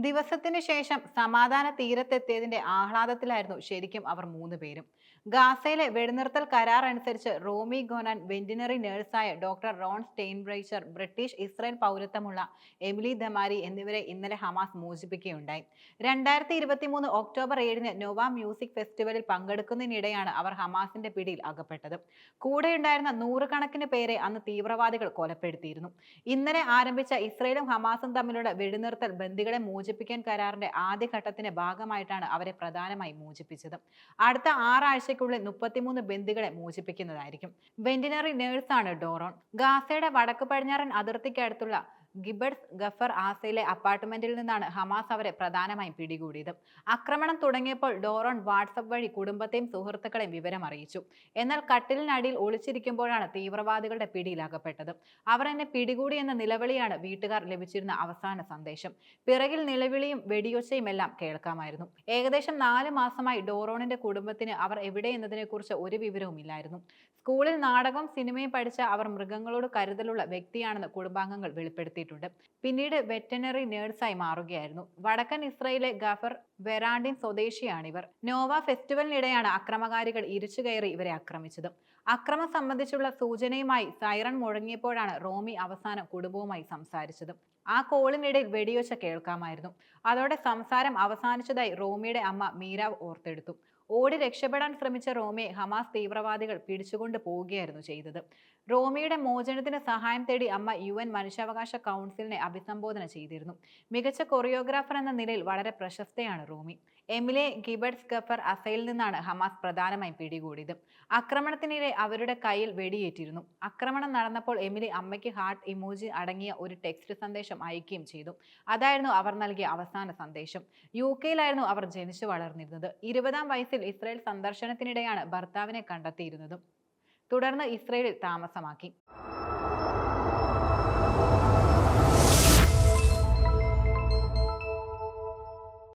ദിവസത്തിന് ശേഷം സമാധാന തീരത്തെത്തിയതിന്റെ ആഹ്ലാദത്തിലായിരുന്നു ശരിക്കും അവർ മൂന്നുപേരും. ഗാസയിലെ വെടിനിർത്തൽ കരാർ അനുസരിച്ച് റോമി ഗോനാൻ, വെന്റിനറി നഴ്സായ doctor Ron Steinbrecher, British Israel പൗരത്വമുള്ള എമിലി ദമാരി എന്നിവരെ ഇന്നലെ ഹമാസ് മോചിപ്പിക്കുകയുണ്ടായി. 2023 ഒക്ടോബർ 7-ന് നോവ മ്യൂസിക് ഫെസ്റ്റിവലിൽ പങ്കെടുക്കുന്നതിനിടെയാണ് അവർ ഹമാസിന്റെ പിടിയിൽ അകപ്പെട്ടത്. കൂടെയുണ്ടായിരുന്ന നൂറുകണക്കിന് പേരെ അന്ന് തീവ്രവാദികൾ കൊലപ്പെടുത്തിയിരുന്നു. ഇന്നലെ ആരംഭിച്ച ഇസ്രായേലും ഹമാസും തമ്മിലുള്ള വെടിനിർത്തൽ ബന്ദികളെ മോചിപ്പിക്കാൻ കരാറിന്റെ ആദ്യഘട്ടത്തിന്റെ ഭാഗമായിട്ടാണ് അവരെ പ്രധാനമായി മോചിപ്പിച്ചത്. അടുത്ത 6 ആഴ്ചയ്ക്കുള്ളിൽ 33 ബന്ദികളെ മോചിപ്പിക്കുന്നതായിരിക്കും. വെന്റിനറി നേഴ്സാണ് ഡോറോൺ. ഗാസയുടെ വടക്ക് പടിഞ്ഞാറൻ അതിർത്തിക്കടുത്തുള്ള ഗിബഡ്സ് ഗഫർ ആസയിലെ അപ്പാർട്ട്മെന്റിൽ നിന്നാണ് ഹമാസ് അവരെ പ്രധാനമായും പിടികൂടിയത്. ആക്രമണം തുടങ്ങിയപ്പോൾ ഡോറോൺ വാട്സപ്പ് വഴി കുടുംബത്തെയും സുഹൃത്തുക്കളെയും വിവരം അറിയിച്ചു. എന്നാൽ കട്ടിലിനടിയിൽ ഒളിച്ചിരിക്കുമ്പോഴാണ് തീവ്രവാദികളുടെ പിടിയിലകപ്പെട്ടത്. അവർ എന്നെ പിടികൂടി എന്ന നിലവിളിയാണ് വീട്ടുകാർ ലഭിച്ചിരുന്ന അവസാന സന്ദേശം. പിറകിൽ നിലവിളിയും വെടിയൊച്ചയും എല്ലാം കേൾക്കാമായിരുന്നു. ഏകദേശം 4 മാസമായി ഡോറോണിന്റെ കുടുംബത്തിന് അവർ എവിടെയെന്നതിനെക്കുറിച്ച് ഒരു വിവരവുമില്ലായിരുന്നു. സ്കൂളിൽ നാടകവും സിനിമയും പഠിച്ച അവർ മൃഗങ്ങളോട് കരുതലുള്ള വ്യക്തിയാണെന്ന് കുടുംബാംഗങ്ങൾ വെളിപ്പെടുത്തിയിട്ടുണ്ട്. പിന്നീട് വെറ്ററിനറി നേഴ്സായി മാറുകയായിരുന്നു. വടക്കൻ ഇസ്രയേലിലെ ഗഫർ വെറാണ്ടിൻ സ്വദേശിയാണിവർ. നോവ ഫെസ്റ്റിവലിനിടെയാണ് അക്രമകാരികൾ ഇരിച്ചുകയറി ഇവരെ ആക്രമിച്ചത്. അക്രമം സംബന്ധിച്ചുള്ള സൂചനയുമായി സൈറൺ മുഴങ്ങിയപ്പോഴാണ് റോമി അവസാനം കുടുംബവുമായി സംസാരിച്ചത്. ആ കോളിനിടയിൽ വെടിയൊച്ച കേൾക്കാമായിരുന്നു. അതോടെ സംസാരം അവസാനിച്ചതായി റോമിയുടെ അമ്മ മീര ഓർത്തെടുത്തു. ഓടി രക്ഷപ്പെടാൻ ശ്രമിച്ച റോമിയെ ഹമാസ് തീവ്രവാദികൾ പിടിച്ചുകൊണ്ട് പോവുകയായിരുന്നു ചെയ്തത്. റോമിയുടെ മോചനത്തിന് സഹായം തേടി അമ്മ UN മനുഷ്യാവകാശ കൗൺസിലിനെ അഭിസംബോധന ചെയ്തിരുന്നു. മികച്ച കൊറിയോഗ്രാഫർ എന്ന നിലയിൽ വളരെ പ്രശസ്തയാണ് റോമി. എമിലെ ഗിബഡ്സ് ഗഫർ അസയിൽ നിന്നാണ് ഹമാസ് പ്രധാനമായും പിടികൂടിയത്. ആക്രമണത്തിനിടെ അവരുടെ കയ്യിൽ വെടിയേറ്റിരുന്നു. ആക്രമണം നടന്നപ്പോൾ എമിലി അമ്മയ്ക്ക് ഹാർട്ട് ഇമോജി അടങ്ങിയ ഒരു ടെക്സ്റ്റ് സന്ദേശം അയക്കുകയും ചെയ്തു. അതായിരുന്നു അവർ നൽകിയ അവസാന സന്ദേശം. UK-യിലായിരുന്നു അവർ ജനിച്ചു വളർന്നിരുന്നത്. 20-ാം വയസ്സിൽ ഇസ്രായേൽ സന്ദർശനത്തിനിടെയാണ് ഭർത്താവിനെ കണ്ടെത്തിയിരുന്നത്. തുടർന്ന് ഇസ്രായേലിൽ താമസമാക്കി.